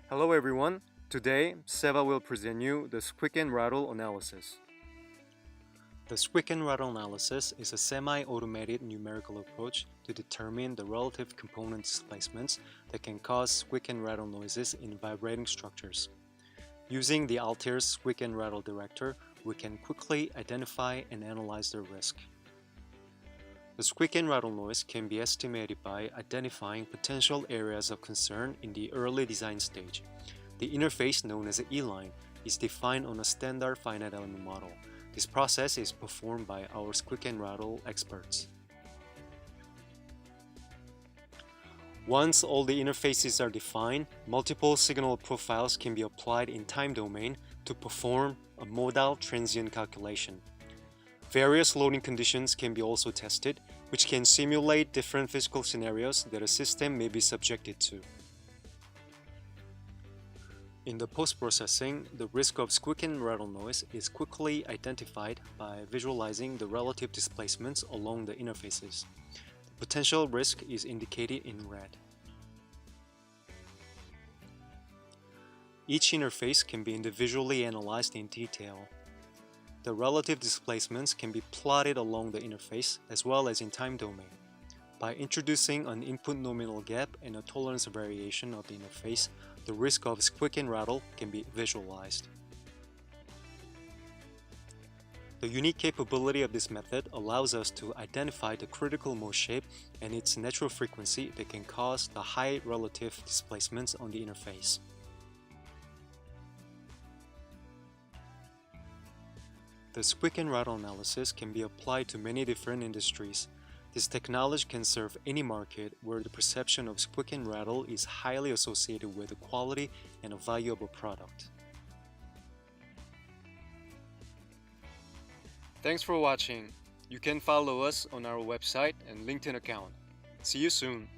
Hello everyone. Today, CEVAA will present you the Squeak and Rattle analysis. The Squeak and Rattle analysis is a semi-automated numerical approach to determine the relative component displacements that can cause squeak and rattle noises in vibrating structures. Using the ALTAIR Squeak and Rattle director, we can quickly identify and analyze the risk. The squeak and rattle noise can be estimated by identifying potential areas of concern in the early design stage. The interface, known as an E-line, is defined on a standard finite element model. This process is performed by our squeak and rattle experts. Once all the interfaces are defined, multiple signal profiles can be applied in time domain to perform a modal transient calculation. Various loading conditions can be also tested, which can simulate different physical scenarios that a system may be subjected to. In the post-processing, the risk of squeak and rattle noise is quickly identified by visualizing the relative displacements along the interfaces. The potential risk is indicated in red. Each interface can be individually analyzed in detail. The relative displacements can be plotted along the interface as well as in time domain. By introducing an input nominal gap and a tolerance variation of the interface, the risk of squeak and rattle can be visualized. The unique capability of this method allows us to identify the critical mode shape and its natural frequency that can cause the high relative displacements on the interface. The squeak and rattle analysis can be applied to many different industries. This technology can serve any market where the perception of squeak and rattle is highly associated with the quality and a value of a product. Thanks for watching. You can follow us on our website and LinkedIn account. See you soon.